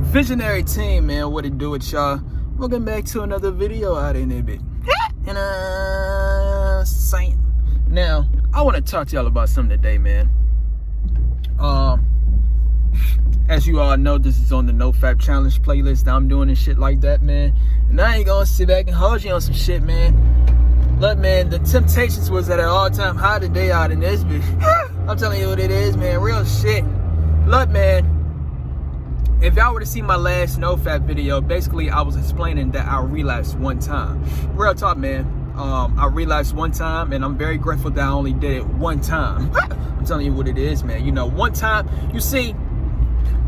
Visionary team, man, what it do with y'all? Welcome back to another video out in there, bit. And saying. Now, I want to talk to y'all about something today, man. As you all know, this is on the Nofap challenge playlist. I'm doing and shit like that, man. And I ain't gonna sit back and hold you on some shit, man. Look, man, the temptations was at an all-time high today out in this bitch. I'm telling you what it is, man. Real shit. Look, man. If y'all were to see my last Nofap video, basically I was explaining that I relapsed one time. Real talk, man. I relapsed one time, and I'm very grateful that I only did it one time. I'm telling you what it is, man. You know, one time, you see,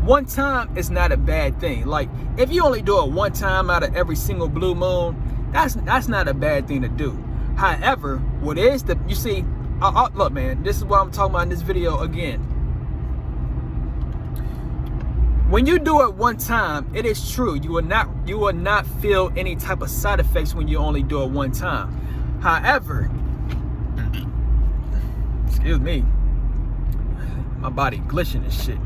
one time is not a bad thing. Like, if you only do it one time out of every single blue moon, that's not a bad thing to do. However, what is the, you see, look, man, this is what I'm talking about in this video again. When you do it one time, it is true, you will not feel any type of side effects when you only do it one time. However, excuse me, my body glitching and shit.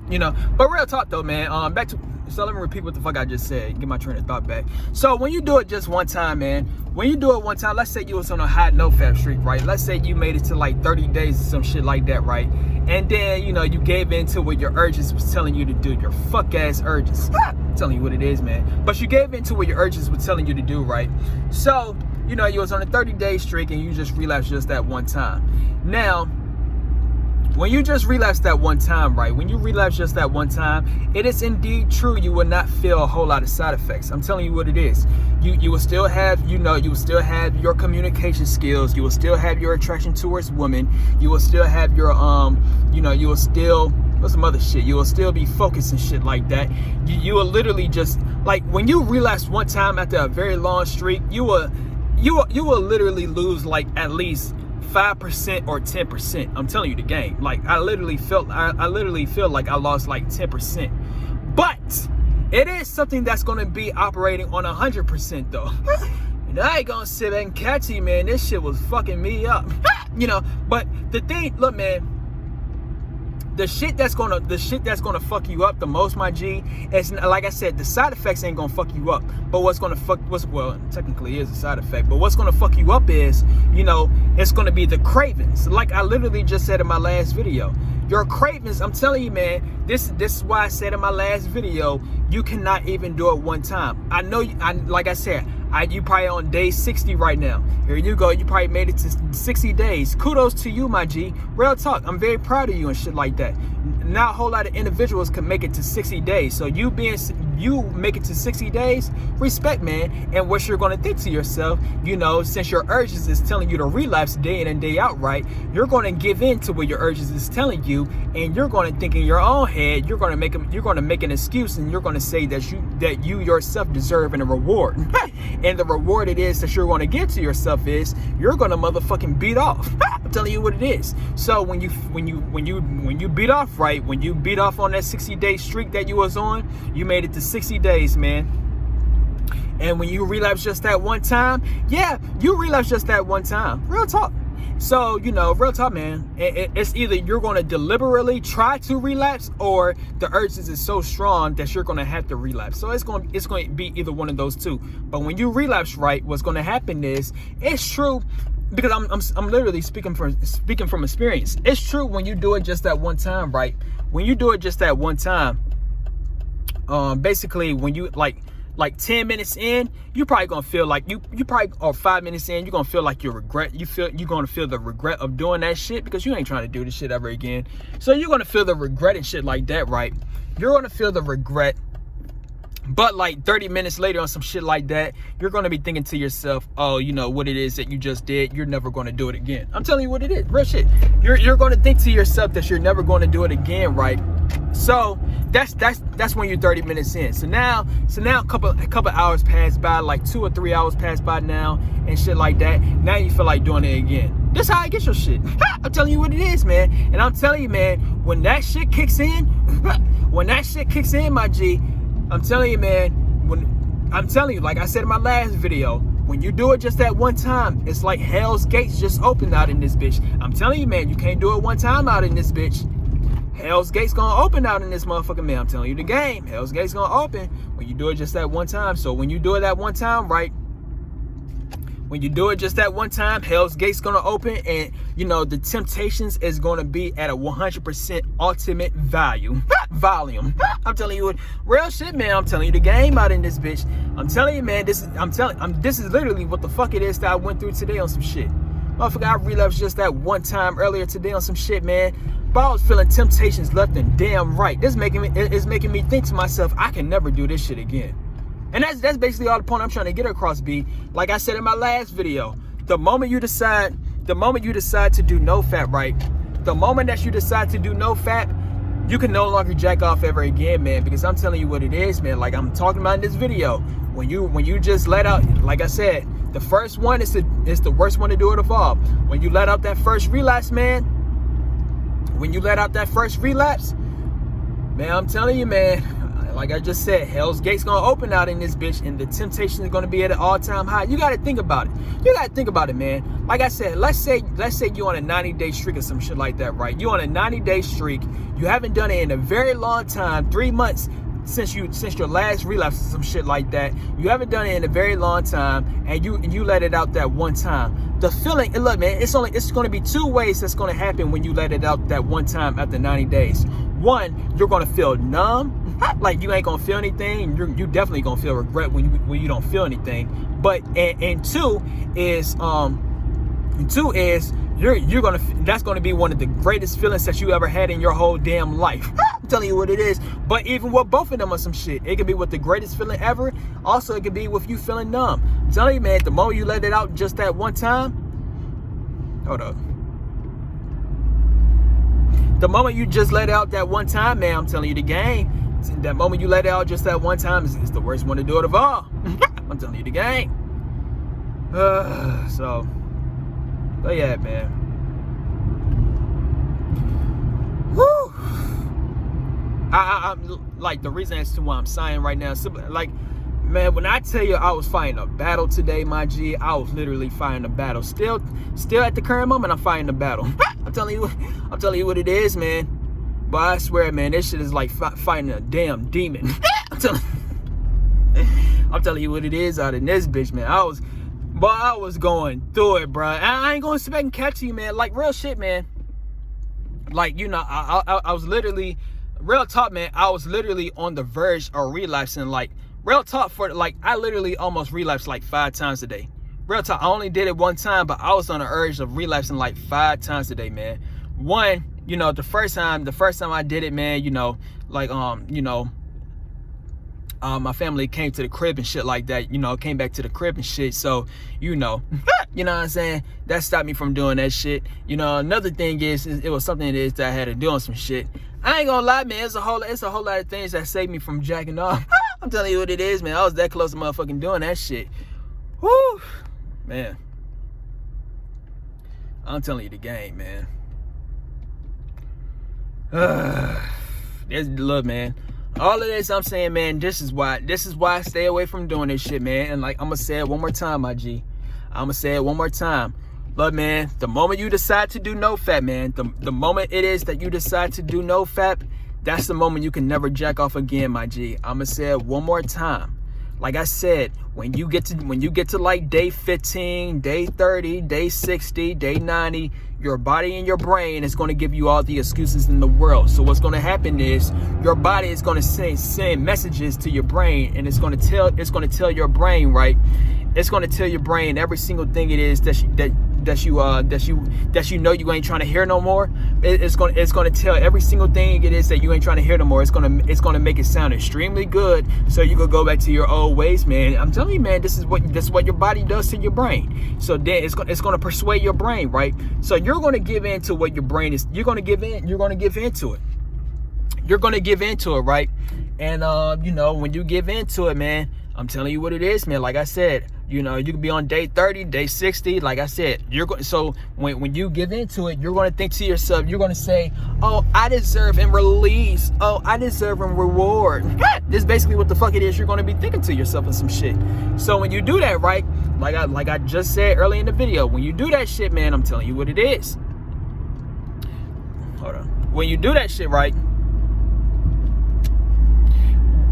You know, but real talk though, man. Back to, so let me repeat what the fuck I just said, get my train of thought back. So when you do it just one time, man, when you do it one time, let's say you was on a high Nofap streak, right? Let's say you made it to like 30 days or some shit like that, right? And then, you know, you gave in to what your urges was telling you to do, your fuck ass urges. I'm telling you what it is, man. But you gave in to what your urges were telling you to do, right? So, you know, you was on a 30-day streak and you just relapsed just that one time. Now, when you just relapse that one time, right? When you relapse just that one time, it is indeed true you will not feel a whole lot of side effects. I'm telling you what it is. You will still have, you know, you will still have your communication skills. You will still have your attraction towards women. You will still have your, you know, you will still, what's some other shit? You will still be focused and shit like that. You will literally just, like, when you relapse one time after a very long streak, you will literally lose like at least 5% or 10%. I'm telling you the game. Like, I literally feel like I lost like 10%. But it is something that's going to be operating on 100% though. And I ain't gonna sit back and catch you, man. This shit was fucking me up. You know, but the thing, look, man, the shit that's gonna fuck you up the most, my G, is, like I said, the side effects ain't gonna fuck you up. But well, technically is a side effect, but what's gonna fuck you up is, you know, it's gonna be the cravings. Like I literally just said in my last video, your cravings, I'm telling you, man, this is why I said in my last video, you cannot even do it one time. I know, like I said, you probably on day 60 right now. Here you go, you probably made it to 60 days. Kudos to you, my G. Real talk, I'm very proud of you and shit like that. Not a whole lot of individuals can make it to 60 days. So you make it to 60 days, respect, man. And what you're gonna think to yourself, you know, since your urges is telling you to relapse day in and day out, right? You're gonna give in to what your urges is telling you, and you're gonna think in your own head, you're gonna make an excuse, and you're gonna say that you yourself deserve a reward. And the reward it is that you're gonna give to yourself is you're gonna motherfucking beat off. I'm telling you what it is. So when you beat off, right? When you beat off on that 60-day streak that you was on, you made it to 60 days, man. And when you relapse just that one time, yeah, you relapse just that one time. Real talk. So, you know, real talk, man, it's either you're going to deliberately try to relapse, or the urges is so strong that you're going to have to relapse. So it's going to be either one of those two. But when you relapse, right, what's going to happen is, it's true, because I'm literally speaking from experience. It's true when you do it just that one time, right? When you do it just that one time, basically when you like 10 minutes in, you're probably gonna feel like you probably, or 5 minutes in, you're gonna feel like you're gonna feel the regret of doing that shit, because you ain't trying to do this shit ever again. So you're gonna feel the regret and shit like that, right? You're gonna feel the regret. But like 30 minutes later on some shit like that, you're going to be thinking to yourself, oh, you know what it is that you just did, you're never going to do it again. I'm telling you what it is, real shit. You're going to think to yourself that you're never going to do it again, right? So that's when you're 30 minutes in. So now a couple hours pass by, like 2 or 3 hours pass by now and shit like that. Now you feel like doing it again. This how I get your shit. I'm telling you what it is, man. And I'm telling you, man, when that shit kicks in, my G, I'm telling you, man, like I said in my last video, when you do it just that one time, it's like hell's gates just opened out in this bitch. I'm telling you, man, you can't do it one time out in this bitch. Hell's Gates gonna open out in this motherfucker, man. I'm telling you the game. Hell's Gates gonna open when you do it just that one time. So when you do it that one time, right? When you do it just that one time, Hell's Gates gonna open, and you know the temptations is gonna be at a 100% ultimate volume. I'm telling you, real shit, man. I'm telling you the game out in this bitch. I'm telling you, man. This is literally what the fuck it is that I went through today on some shit. Motherfucker, I relapsed just that one time earlier today on some shit, man. But I was feeling temptations left and damn right. This is making me think to myself, I can never do this shit again. And that's basically all the point I'm trying to get across, B. Like I said in my last video, the moment you decide to do Nofap, right? The moment that you decide to do Nofap, you can no longer jack off ever again, man. Because I'm telling you what it is, man. Like I'm talking about in this video, when you just let out, like I said, the first one is the worst one to do it of all. When you let out that first relapse, man. When you let out that first relapse, man, I'm telling you, man. Like I just said, Hell's Gates gonna open out in this bitch, and the temptation is gonna be at an all-time high. You gotta think about it. You gotta think about it, man. Like I said, let's say you're on a 90-day streak or some shit like that, right? You're on a 90-day streak. You haven't done it in a very long time, 3 months since your last relapse or some shit like that. You haven't done it in a very long time, and you let it out that one time. The feeling, and look, man, it's gonna be two ways that's gonna happen when you let it out that one time after 90 days. One, you're gonna feel numb. Like you ain't gonna feel anything. You definitely gonna feel regret when you don't feel anything. But and two is you're gonna, that's gonna be one of the greatest feelings that you ever had in your whole damn life. I'm telling you what it is. But even with both of them are some shit. It could be with the greatest feeling ever. Also, it could be with you feeling numb. I'm telling you, man, the moment you let it out just that one time. Hold up. The moment you just let it out that one time, man, I'm telling you the game. That moment you let it out just that one time is the worst one to do it of all. I'm telling you the game. So, but yeah, man. Woo. I'm like, the reason as to why I'm sighing right now, like, man, when I tell you I was fighting a battle today, my G, I was literally fighting a battle. Still at the current moment, I'm fighting a battle. I'm telling you what it is, man. But I swear, man, this shit is like fighting a damn demon. I'm telling you what it is out in this bitch, man. I was going through it, bro. I ain't gonna sit back and catch you, man. Like, real shit, man. Like, you know, I was literally, real talk, man. I was literally on the verge of relapsing. Like, real talk, I literally almost relapsed like 5 times a day. Real talk, I only did it one time, but I was on the urge of relapsing like 5 times a day, man. One, you know, the first time I did it, man, you know, like, my family came to the crib and shit like that, you know, came back to the crib and shit. So, you know what I'm saying? That stopped me from doing that shit. You know, another thing is it was something that I had to do on some shit. I ain't gonna lie, man, it's a whole lot of things that saved me from jacking off. I'm telling you what it is, man. I was that close to motherfucking doing that shit. Woo, man. I'm telling you the game, man. Look, man, all of this I'm saying, man, this is why I stay away from doing this shit, man. And like, I'm gonna say it one more time, my G. I'm gonna say it one more time. Look, man, the moment you decide to do Nofap, man, the moment it is that you decide to do Nofap, that's the moment you can never jack off again, my G. I'm gonna say it one more time. Like I said, when you get to like day 15, day 30, day 60, day 90, your body and your brain is going to give you all the excuses in the world. So what's going to happen is your body is going to send messages to your brain, and it's going to tell your brain, right? It's going to tell your brain every single thing it is that you know you ain't trying to hear no more. It's going to tell every single thing it is that you ain't trying to hear no more. It's going to make it sound extremely good, so you can go back to your old ways, man. I'm telling you, man, this is what your body does to your brain. So then it's going to persuade your brain, right? So you're going to give in to what your brain is. You're going to give into it. You're going to give into it, right? And you know, when you give into it, man, I'm telling you what it is, man. Like I said, you know, you can be on day 30, day 60. Like I said, so when you give into it, you're going to think to yourself, you're going to say, oh, I deserve and release. Oh, I deserve and reward. This is basically what the fuck it is. You're going to be thinking to yourself and some shit. So when you do that, right, like I just said early in the video, when you do that shit, man, I'm telling you what it is. Hold on. when you do that shit right,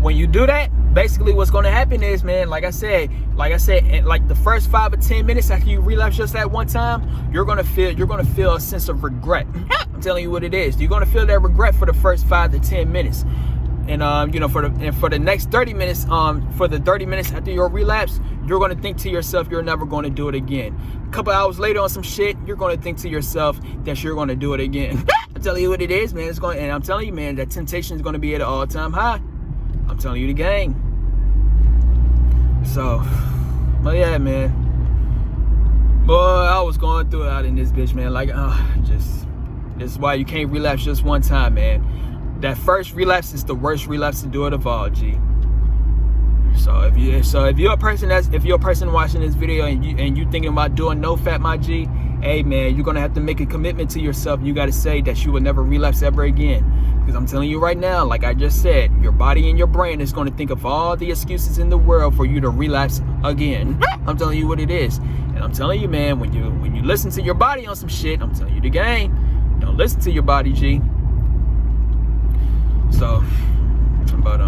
when you do that, basically what's going to happen is, man, like I said, like the first 5 or 10 minutes after you relapse just that one time, you're gonna feel a sense of regret. I'm telling you what it is. You're gonna feel that regret for the first 5 to 10 minutes. And you know, for the next 30 minutes, for the 30 minutes after your relapse, you're gonna think to yourself you're never gonna do it again. A couple hours later on some shit, you're gonna think to yourself that you're gonna do it again. I'm telling you what it is, man. And I'm telling you, man, that temptation is gonna be at an all-time high. I'm telling you the gang. So, but yeah, man. Boy, I was going through it out in this bitch, man. Like, this is why you can't relapse just one time, man. That first relapse is the worst relapse to do it of all, G. So if you're a person watching this video and you thinking about doing Nofap, my G, hey man, you're gonna have to make a commitment to yourself. You gotta say that you will never relapse ever again. Because I'm telling you right now, like I just said, your body and your brain is gonna think of all the excuses in the world for you to relapse again. I'm telling you what it is. And I'm telling you, man, when you listen to your body on some shit, I'm telling you the game. Don't listen to your body, G. So, but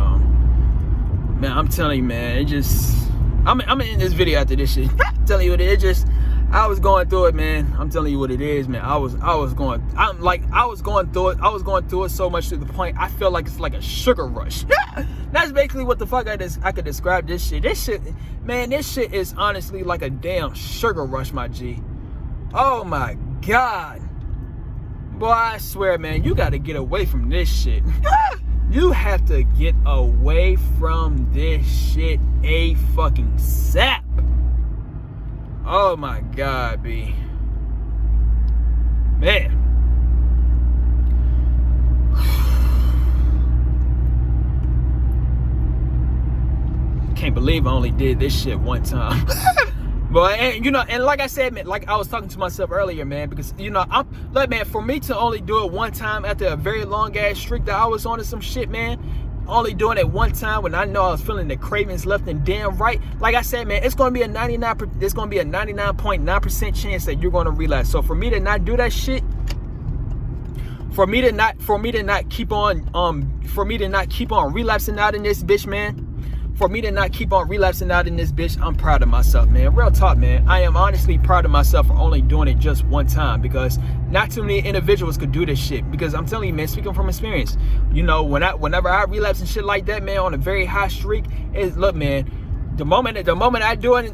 man, I'm telling you, man, it just, I'm in this video after this shit. I'm telling you what it is. I was going through it, man. I'm telling you what it is, man. I was going through it so much to the point I feel like it's like a sugar rush. That's basically what the fuck I could describe this shit. This shit is honestly like a damn sugar rush, my G. Oh my God. Boy, I swear, man, you gotta get away from this shit. You have to get away from this shit a fucking sap. Oh my God, B. Man. Can't believe I only did this shit one time. But, and, you know, and like I said, man, like I was talking to myself earlier, man, because, you know, look, man, for me to only do it one time after a very long ass streak that I was on to some shit, man, only doing it one time when I know I was feeling the cravings left and damn right. Like I said, man, it's gonna be a 99.9% chance that you're gonna relapse. So for me to not do that shit, for me to not keep on relapsing out in this bitch, man. For me to not keep on relapsing out in this bitch, I'm proud of myself, man. Real talk, man. I am honestly proud of myself for only doing it just one time, because not too many individuals could do this shit. Because I'm telling you, man, speaking from experience, you know, whenever I relapse and shit like that, man, on a very high streak, look, man, the moment I do it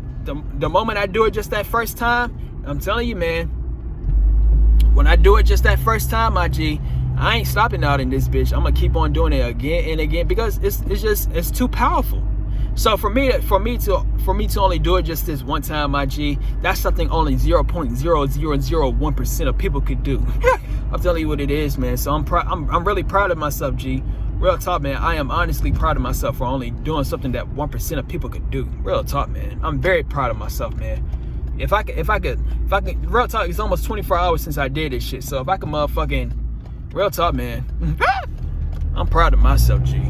just that first time, I'm telling you, man, when I do it just that first time, my G, I ain't stopping out in this bitch. I'm gonna keep on doing it again and again, because it's too powerful. So for me to only do it just this one time, my G, that's something only 0.0001% of people could do. I'm telling you what it is, man. So I'm really proud of myself, G. Real talk, man. I am honestly proud of myself for only doing something that 1% of people could do. Real talk, man. I'm very proud of myself, man. If I could, real talk, it's almost 24 hours since I did this shit. So if I could motherfucking, real talk, man, I'm proud of myself, G.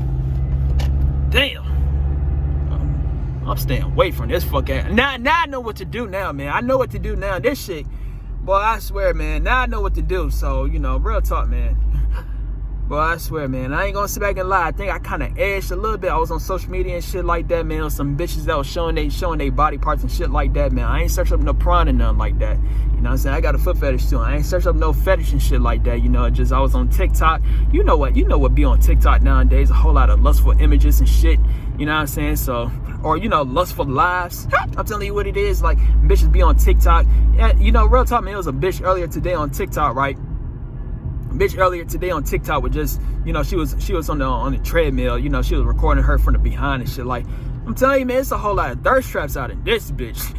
Damn. I'm staying away from this fucking. Now I know what to do now, man. I know what to do now. This shit, boy, I swear, man. Now I know what to do. So, you know, real talk, man. Boy, I swear, man. I ain't gonna sit back and lie. I think I kind of edged a little bit. I was on social media and shit like that, man. On some bitches that was showing they body parts and shit like that, man. I ain't searched up no prawn and nothing like that. You know what I'm saying? I got a foot fetish too. I ain't searched up no fetish and shit like that. You know, just I was on TikTok. You know what be on TikTok nowadays? A whole lot of lustful images and shit. You know what I'm saying? So, or, you know, lustful lives. I'm telling you what it is. Like, bitches be on TikTok. Yeah, you know, real talk, man. It was a bitch earlier today on TikTok, right? Bitch earlier today on TikTok was just, you know, she was on the treadmill. You know, she was recording her from the behind and shit. Like, I'm telling you, man, it's a whole lot of thirst traps out in this bitch.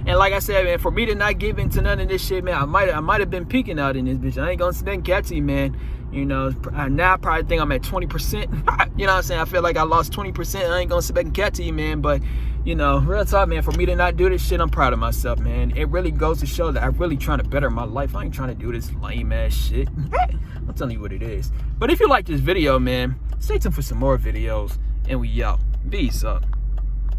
And like I said, man, for me to not give into none of this shit, man, I might have been peeking out in this bitch. I ain't gonna sit there and catch you, man. You know, now I probably think I'm at 20%. You know what I'm saying? I feel like I lost 20%. I ain't gonna sit back and catch you, man. But, you know, real talk, man, for me to not do this shit, I'm proud of myself, man. It really goes to show that I'm really trying to better my life. I ain't trying to do this lame ass shit. I'm telling you what it is. But if you like this video, man, stay tuned for some more videos. And we out. Peace up.